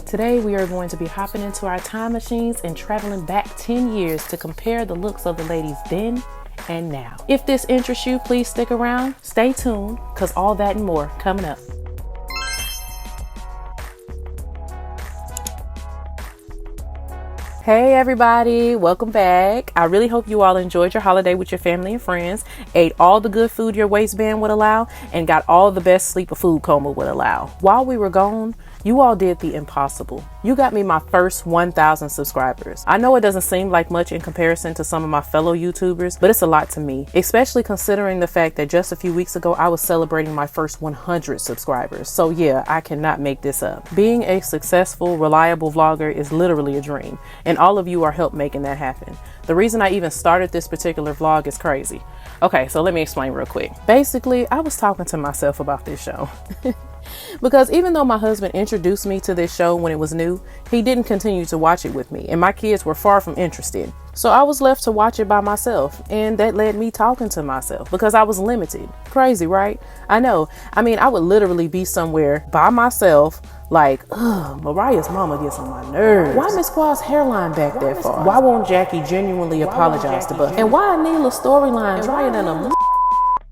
Today we are going to be hopping into our time machines and traveling back 10 years to compare the looks of the ladies then and now. If this interests you, please stick around, stay tuned, because all that and more coming up. Hey everybody, welcome back. I really hope you all enjoyed your holiday with your family and friends, ate all the good food your waistband would allow, and got all the best sleep a food coma would allow. While we were gone, you all did the impossible. You got me my first 1,000 subscribers. I know it doesn't seem like much in comparison to some of my fellow YouTubers, but it's a lot to me, especially considering the fact that just a few weeks ago, I was celebrating my first 100 subscribers. So yeah, I cannot make this up. Being a successful, reliable vlogger is literally a dream, and all of you are help making that happen. The reason I even started this particular vlog is crazy. Okay, so let me explain real quick. Basically, I was talking to myself about this show. Because even though my husband introduced me to this show when it was new, he didn't continue to watch it with me, and my kids were far from interested. So I was left to watch it by myself, and that led me talking to myself because I was limited. Crazy, right? I know. I mean, I would literally be somewhere by myself like, ugh, Mariah's mama gets on my nerves. Why Miss Qua's hairline back that far? Why won't Jackie genuinely apologize to Buffy? And why Neela's storyline drier than a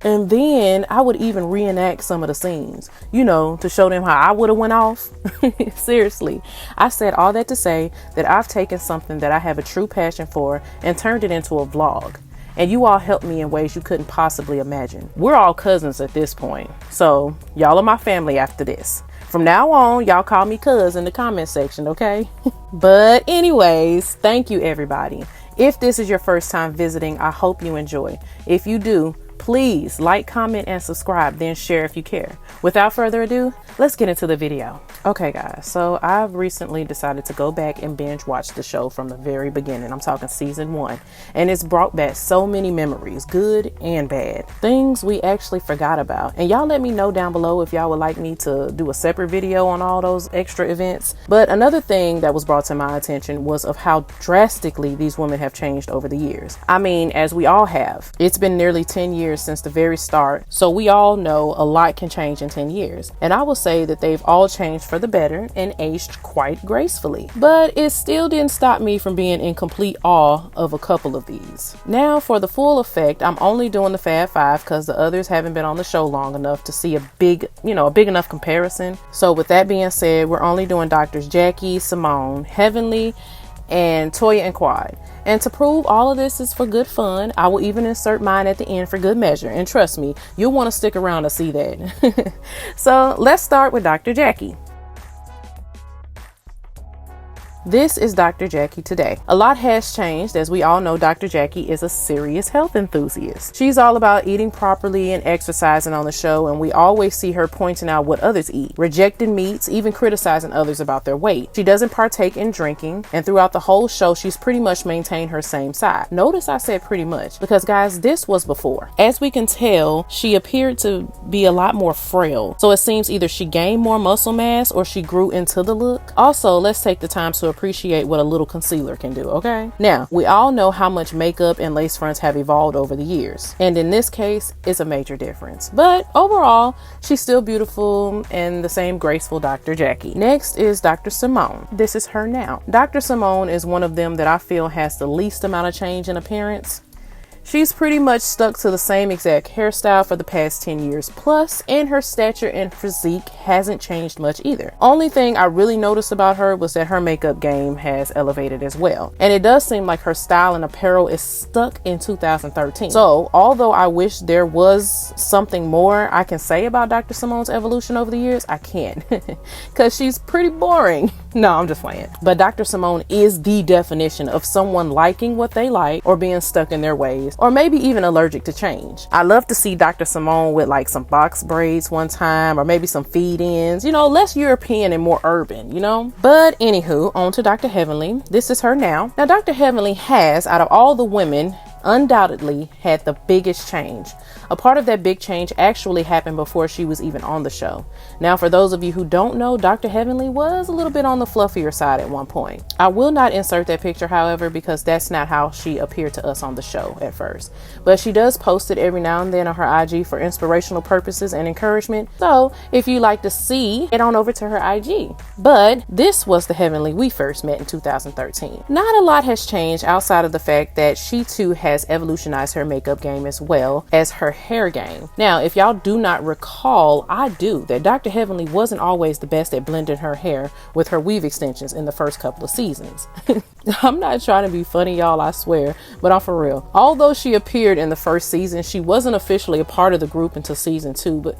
And then I would even reenact some of the scenes, you know, to show them how I would have went off. Seriously, I said all that to say that I've taken something that I have a true passion for and turned it into a vlog. And you all helped me in ways you couldn't possibly imagine. We're all cousins at this point, so y'all are my family after this. From now on, y'all call me cuz in the comment section, okay? But anyways, thank you everybody. If this is your first time visiting, I hope you enjoy. If you do, please like, comment, and subscribe, then share if you care. Without further ado, let's get into the video. Okay guys, so I've recently decided to go back and binge watch the show from the very beginning. I'm talking season 1, and it's brought back so many memories, good and bad. Things we actually forgot about. And y'all let me know down below if y'all would like me to do a separate video on all those extra events. But another thing that was brought to my attention was of how drastically these women have changed over the years. I mean, as we all have. It's been nearly 10 years since the very start, so we all know a lot can change in 10 years. And I will say that they've all changed for the better and aged quite gracefully. But it still didn't stop me from being in complete awe of a couple of these. Now for the full effect, I'm only doing the Fab 5 because the others haven't been on the show long enough to see a big enough comparison. So with that being said, we're only doing Doctors Jackie, Simone, Heavenly, and Toya and Quad. And to prove all of this is for good fun, I will even insert mine at the end for good measure. And trust me, you'll want to stick around to see that. So let's start with Dr. Jackie. This is Dr. Jackie today. A lot has changed. As we all know, Dr. Jackie is a serious health enthusiast. She's all about eating properly and exercising on the show, and we always see her pointing out what others eat, rejecting meats, even criticizing others about their weight. She doesn't partake in drinking, and throughout the whole show, she's pretty much maintained her same size. Notice I said pretty much, because guys, this was before. As we can tell, she appeared to be a lot more frail, so it seems either she gained more muscle mass or she grew into the look. Also, let's take the time to appreciate what a little concealer can do, okay? Now, we all know how much makeup and lace fronts have evolved over the years, and in this case, it's a major difference. But overall, she's still beautiful and the same graceful Dr. Jackie. Next is Dr. Simone. This is her now. Dr. Simone is one of them that I feel has the least amount of change in appearance. She's pretty much stuck to the same exact hairstyle for the past 10 years plus, and her stature and physique hasn't changed much either. Only thing I really noticed about her was that her makeup game has elevated as well. And it does seem like her style and apparel is stuck in 2013. So, although I wish there was something more I can say about Dr. Simone's evolution over the years, I can't. Because she's pretty boring. No, I'm just playing. But Dr. Simone is the definition of someone liking what they like or being stuck in their ways, or maybe even allergic to change. I love to see Dr. Simone with like some box braids one time, or maybe some feed-ins, less European and more urban, But anywho, on to Dr. Heavenly. This is her now. Now, Dr. Heavenly has, out of all the women undoubtedly had the biggest change. A part of that big change actually happened before she was even on the show. Now, for those of you who don't know, Dr. Heavenly was a little bit on the fluffier side at one point. I will not insert that picture, however, because that's not how she appeared to us on the show at first. But she does post it every now and then on her IG for inspirational purposes and encouragement. So if you like to see, head on over to her IG. But this was the Heavenly we first met in 2013. Not a lot has changed outside of the fact that she too has evolutionized her makeup game as well as her hair game. Now, if y'all do not recall, I do, that Dr. Heavenly wasn't always the best at blending her hair with her weave extensions in the first couple of seasons. I'm not trying to be funny, y'all, I swear, but I'm for real. Although she appeared in the first season, she wasn't officially a part of the group until season 2,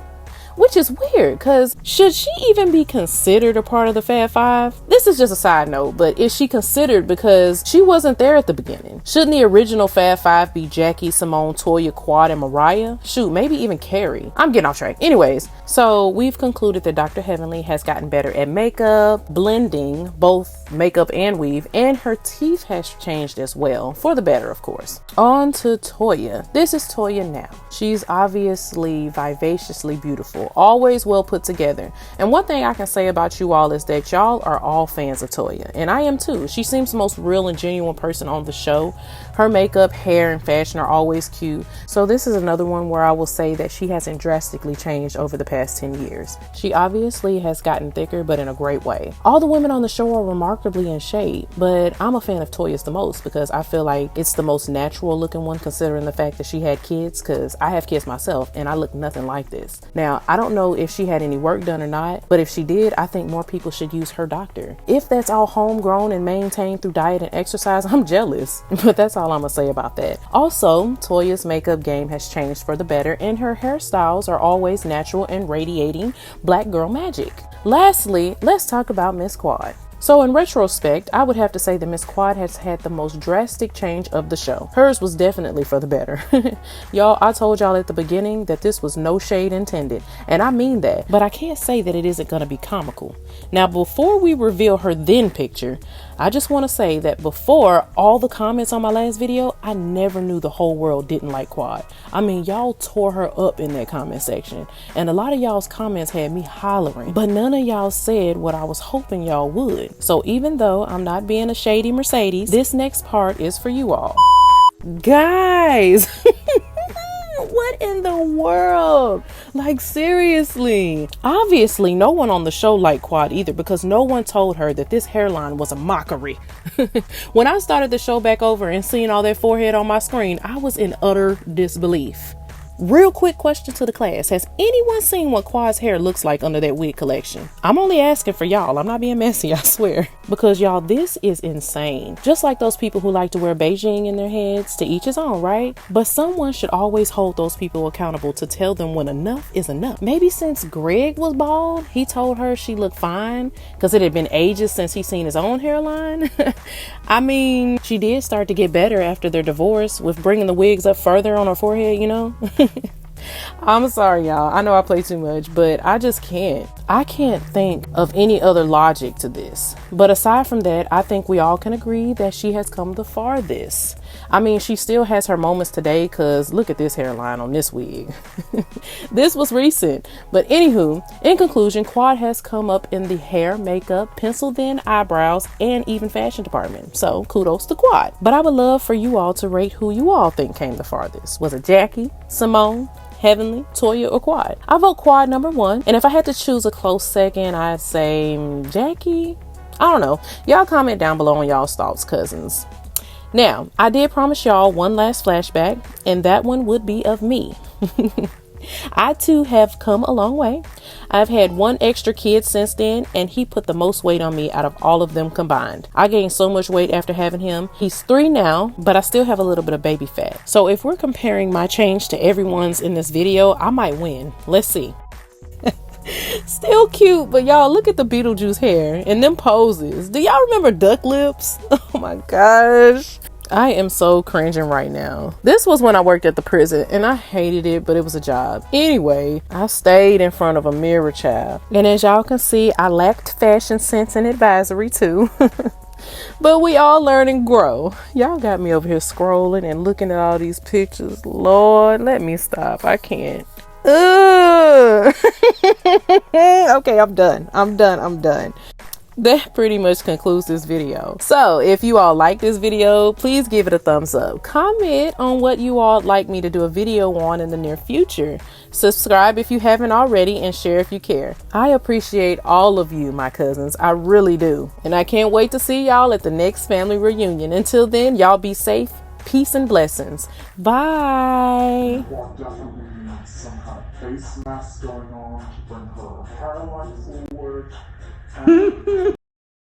which is weird, because should she even be considered a part of the Fab Five? This is just a side note, but is she considered because she wasn't there at the beginning? Shouldn't the original Fab Five be Jackie, Simone, Toya, Quad, and Mariah? Shoot, maybe even Carrie. I'm getting off track. Anyways, so we've concluded that Dr. Heavenly has gotten better at makeup, blending, both makeup and weave, and her teeth has changed as well, for the better, of course. On to Toya. This is Toya now. She's obviously vivaciously beautiful, always well put together. And one thing I can say about you all is that y'all are all fans of Toya, and I am too. She seems the most real and genuine person on the show. Her makeup, hair, and fashion are always cute. So this is another one where I will say that she hasn't drastically changed over the past 10 years. She obviously has gotten thicker, but in a great way. All the women on the show are remarkably in shape, but I'm a fan of Toya's the most because I feel like it's the most natural looking one, considering the fact that she had kids, because I have kids myself and I look nothing like this. Now, I don't know if she had any work done or not, but if she did, I think more people should use her doctor. If that's all homegrown and maintained through diet and exercise, I'm jealous, but that's all I'm gonna say about that. Also, Toya's makeup game has changed for the better, and her hairstyles are always natural and radiating black girl magic. Lastly, let's talk about Miss Quad. So in retrospect, I would have to say that Miss Quad has had the most drastic change of the show. Hers was definitely for the better. Y'all, I told y'all at the beginning that this was no shade intended, and I mean that, but I can't say that it isn't gonna be comical. Now, before we reveal her then picture, I just want to say that before all the comments on my last video, I never knew the whole world didn't like Quad. I mean, y'all tore her up in that comment section, and a lot of y'all's comments had me hollering, but none of y'all said what I was hoping y'all would. So even though I'm not being a shady Mercedes, this next part is for you all. Guys, what in the world? Like, seriously. Obviously, no one on the show liked Quad either, because no one told her that this hairline was a mockery. When I started the show back over and seeing all that forehead on my screen, I was in utter disbelief. Real quick question to the class. Has anyone seen what Quad's hair looks like under that wig collection? I'm only asking for y'all. I'm not being messy, I swear. Because y'all, this is insane. Just like those people who like to wear Beijing in their heads, to each his own, right? But someone should always hold those people accountable to tell them when enough is enough. Maybe since Greg was bald, he told her she looked fine because it had been ages since he seen his own hairline. I mean, she did start to get better after their divorce with bringing the wigs up further on her forehead, you know? I'm sorry, y'all. I know I play too much, but I just can't. I can't think of any other logic to this. But aside from that, I think we all can agree that she has come the farthest. I mean, she still has her moments today, because look at this hairline on this wig. This was recent. But anywho, in conclusion, Quad has come up in the hair, makeup, pencil thin eyebrows, and even fashion department. So kudos to Quad. But I would love for you all to rate who you all think came the farthest. Was it Jackie, Simone, Heavenly, Toya, or Quad? I vote Quad number 1. And if I had to choose a close second, I'd say Jackie. I don't know. Y'all comment down below on y'all's thoughts, cousins. Now, I did promise y'all one last flashback, and that one would be of me. I too have come a long way. I've had one extra kid since then, and he put the most weight on me out of all of them combined. I gained so much weight after having him. He's 3 now, but I still have a little bit of baby fat. So if we're comparing my change to everyone's in this video, I might win. Let's see. Still cute, but y'all, look at the Beetlejuice hair and them poses. Do y'all remember duck lips? Oh my gosh. I am so cringing right now. This was when I worked at the prison, and I hated it, but it was a job. Anyway, I stayed in front of a mirror, child. And as y'all can see, I lacked fashion sense and advisory too. But we all learn and grow. Y'all got me over here scrolling and looking at all these pictures. Lord, let me stop. I can't. Ugh. Okay, I'm done. I'm done. That pretty much concludes this video. So if you all like this video, please give it a thumbs up. Comment on what you all would like me to do a video on in the near future. Subscribe if you haven't already, and share if you care. I appreciate all of you, my cousins. I really do. And I can't wait to see y'all at the next family reunion. Until then, y'all be safe. Peace and blessings. Bye. Definitely needs some kind of face mask going on to bring her hairline forward. And